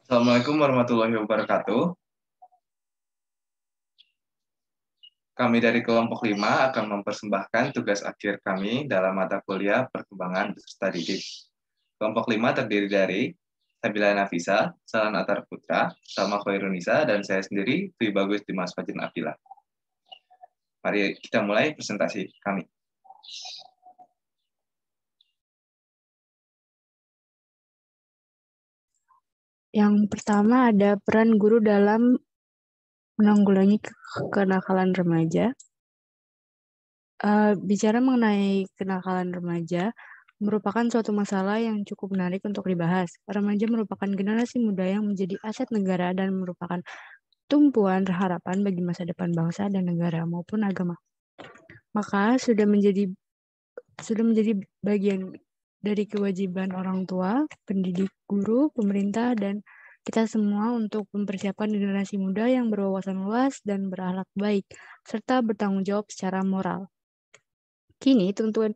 Assalamualaikum warahmatullahi wabarakatuh. Kami dari kelompok 5 akan mempersembahkan tugas akhir kami dalam mata kuliah perkembangan peserta didik. Kelompok 5 terdiri dari Sabila Nafisa, Salan Atar Putra, Salma Khairunisa, dan saya sendiri, Dwi Bagus Dimas Fajrin Abdillah. Mari kita mulai presentasi kami. Yang pertama ada peran guru dalam menanggulangi kenakalan remaja. Bicara mengenai kenakalan remaja, merupakan suatu masalah yang cukup menarik untuk dibahas. Remaja merupakan generasi muda yang menjadi aset negara dan merupakan tumpuan harapan bagi masa depan bangsa dan negara maupun agama. Maka sudah menjadi bagian dari kewajiban orang tua, pendidik, guru, pemerintah, dan kita semua untuk mempersiapkan generasi muda yang berwawasan luas dan berakhlak baik, serta bertanggung jawab secara moral. Kini tuntutan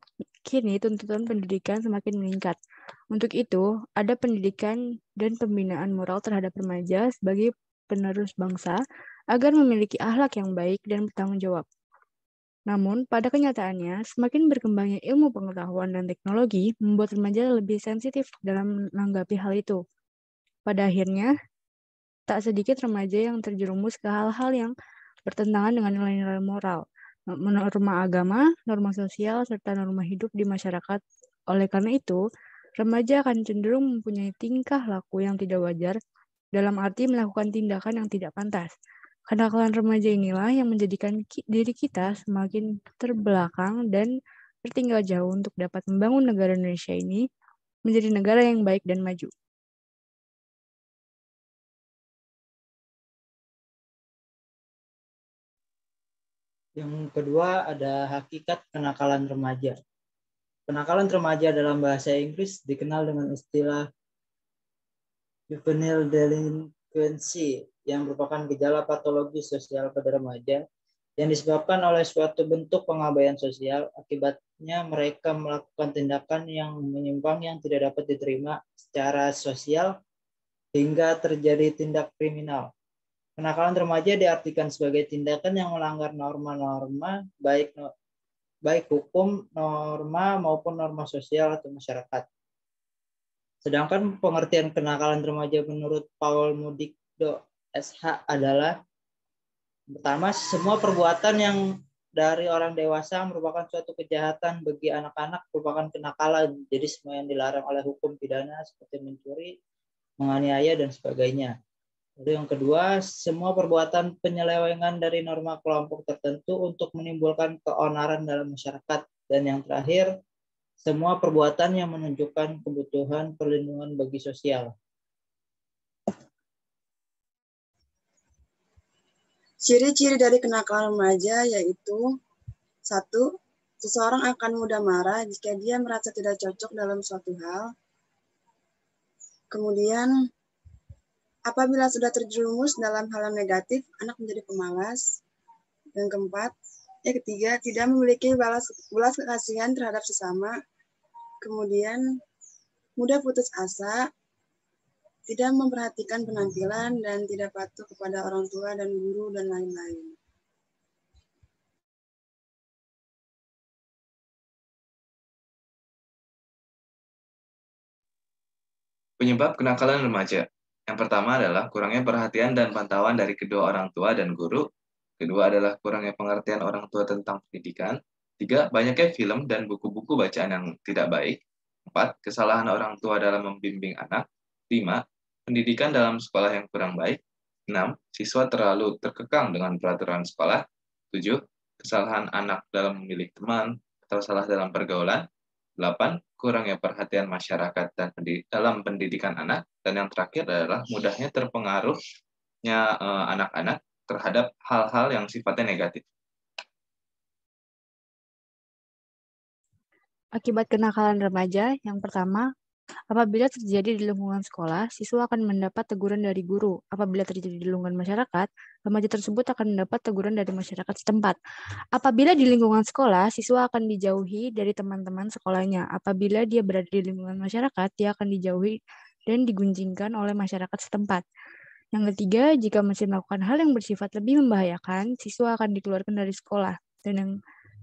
pendidikan semakin meningkat. Untuk itu, ada pendidikan dan pembinaan moral terhadap remaja sebagai penerus bangsa agar memiliki akhlak yang baik dan bertanggung jawab. Namun, pada kenyataannya, semakin berkembangnya ilmu pengetahuan dan teknologi membuat remaja lebih sensitif dalam menanggapi hal itu. Pada akhirnya, tak sedikit remaja yang terjerumus ke hal-hal yang bertentangan dengan nilai-nilai moral, norma agama, norma sosial, serta norma hidup di masyarakat. Oleh karena itu, remaja akan cenderung mempunyai tingkah laku yang tidak wajar dalam arti melakukan tindakan yang tidak pantas. Kenakalan remaja inilah yang menjadikan diri kita semakin terbelakang dan tertinggal jauh untuk dapat membangun negara Indonesia ini menjadi negara yang baik dan maju. Yang kedua ada hakikat kenakalan remaja. Kenakalan remaja dalam bahasa Inggris dikenal dengan istilah juvenile delinquency yang merupakan gejala patologi sosial pada remaja yang disebabkan oleh suatu bentuk pengabaian sosial. Akibatnya mereka melakukan tindakan yang menyimpang yang tidak dapat diterima secara sosial hingga terjadi tindak kriminal. Kenakalan remaja diartikan sebagai tindakan yang melanggar norma-norma baik hukum, norma maupun norma sosial atau masyarakat. Sedangkan pengertian kenakalan remaja menurut Paul Mudikdo SH adalah pertama, semua perbuatan yang dari orang dewasa merupakan suatu kejahatan bagi anak-anak merupakan kenakalan. Jadi semua yang dilarang oleh hukum pidana seperti mencuri, menganiaya, dan sebagainya. Lalu yang kedua, semua perbuatan penyelewengan dari norma kelompok tertentu untuk menimbulkan keonaran dalam masyarakat. Dan yang terakhir, semua perbuatan yang menunjukkan kebutuhan perlindungan bagi sosial. Ciri-ciri dari kenakalan remaja yaitu 1. Seseorang akan mudah marah jika dia merasa tidak cocok dalam suatu hal. Kemudian, apabila sudah terjerumus dalam hal yang negatif, anak menjadi pemalas. Yang ketiga, tidak memiliki belas kekasihan terhadap sesama. Kemudian, mudah putus asa, tidak memperhatikan penampilan, dan tidak patuh kepada orang tua dan guru, dan lain-lain. Penyebab kenakalan remaja. Yang pertama adalah kurangnya perhatian dan pantauan dari kedua orang tua dan guru. Kedua adalah kurangnya pengertian orang tua tentang pendidikan. 3. Banyaknya film dan buku-buku bacaan yang tidak baik. 4. Kesalahan orang tua dalam membimbing anak. 5. Pendidikan dalam sekolah yang kurang baik. 6. Siswa terlalu terkekang dengan peraturan sekolah. 7. Kesalahan anak dalam memilih teman atau salah dalam pergaulan. 8. Kurangnya perhatian masyarakat dan dalam pendidikan anak. Dan yang terakhir adalah mudahnya terpengaruhnya anak-anak terhadap hal-hal yang sifatnya negatif. Akibat kenakalan remaja, yang pertama, Apabila terjadi di lingkungan sekolah, siswa akan mendapat teguran dari guru. Apabila terjadi di lingkungan masyarakat, remaja tersebut akan mendapat teguran dari masyarakat setempat. Apabila di lingkungan sekolah, siswa akan dijauhi dari teman-teman sekolahnya. Apabila dia berada di lingkungan masyarakat, dia akan dijauhi dan digunjingkan oleh masyarakat setempat. Yang ketiga, jika masih melakukan hal yang bersifat lebih membahayakan, siswa akan dikeluarkan dari sekolah. Dan yang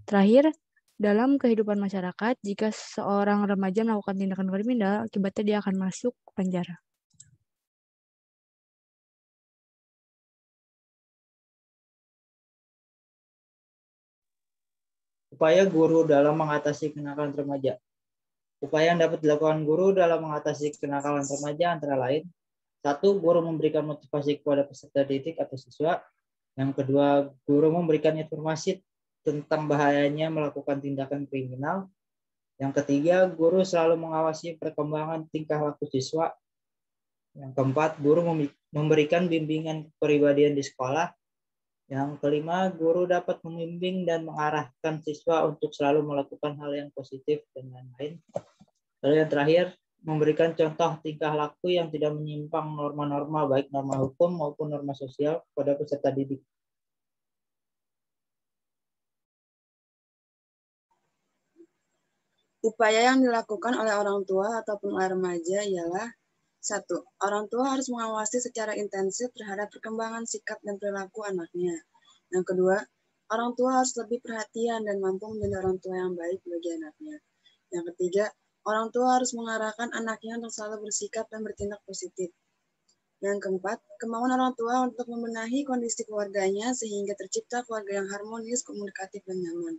terakhir, dalam kehidupan masyarakat, jika seorang remaja melakukan tindakan kriminal, akibatnya dia akan masuk penjara. Upaya guru dalam mengatasi kenakalan remaja. Upaya yang dapat dilakukan guru dalam mengatasi kenakalan remaja antara lain: 1. Guru memberikan motivasi kepada peserta didik atau siswa. Yang kedua, guru memberikan informasi tentang bahayanya melakukan tindakan kriminal. Yang ketiga, guru selalu mengawasi perkembangan tingkah laku siswa. Yang keempat, guru memberikan bimbingan kepribadian di sekolah. Yang kelima, guru dapat membimbing dan mengarahkan siswa untuk selalu melakukan hal yang positif dan lain-lain. Lalu yang terakhir, memberikan contoh tingkah laku yang tidak menyimpang norma-norma, baik norma hukum maupun norma sosial kepada peserta didik. Upaya yang dilakukan oleh orang tua ataupun oleh remaja ialah: 1. Orang tua harus mengawasi secara intensif terhadap perkembangan sikap dan perilaku anaknya. Yang kedua, orang tua harus lebih perhatian dan mampu menjadi orang tua yang baik bagi anaknya. Yang ketiga, orang tua harus mengarahkan anaknya untuk selalu bersikap dan bertindak positif. Yang keempat, kemauan orang tua untuk membenahi kondisi keluarganya sehingga tercipta keluarga yang harmonis, komunikatif, dan nyaman.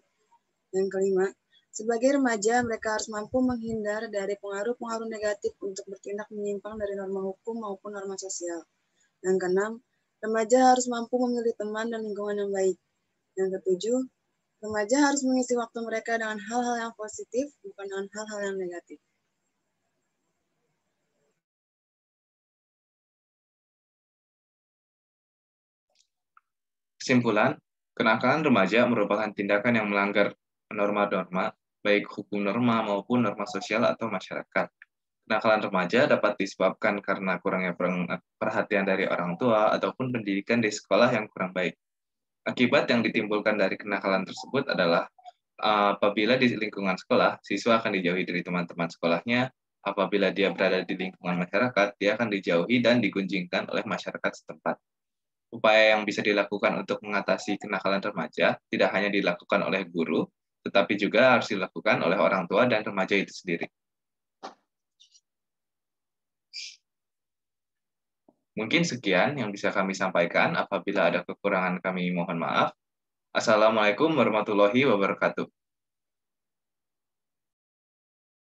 Yang kelima, sebagai remaja, mereka harus mampu menghindar dari pengaruh-pengaruh negatif untuk bertindak menyimpang dari norma hukum maupun norma sosial. Yang keenam, remaja harus mampu memilih teman dan lingkungan yang baik. Yang ketujuh, remaja harus mengisi waktu mereka dengan hal-hal yang positif, bukan dengan hal-hal yang negatif. Kesimpulan, kenakalan remaja merupakan tindakan yang melanggar norma-norma, baik hukum norma maupun norma sosial atau masyarakat. Kenakalan remaja dapat disebabkan karena kurangnya perhatian dari orang tua ataupun pendidikan di sekolah yang kurang baik. Akibat yang ditimbulkan dari kenakalan tersebut adalah apabila di lingkungan sekolah, siswa akan dijauhi dari teman-teman sekolahnya. Apabila dia berada di lingkungan masyarakat, dia akan dijauhi dan digunjingkan oleh masyarakat setempat. Upaya yang bisa dilakukan untuk mengatasi kenakalan remaja tidak hanya dilakukan oleh guru, tetapi juga harus dilakukan oleh orang tua dan remaja itu sendiri. Mungkin sekian yang bisa kami sampaikan. Apabila ada kekurangan, kami mohon maaf. Assalamualaikum warahmatullahi wabarakatuh.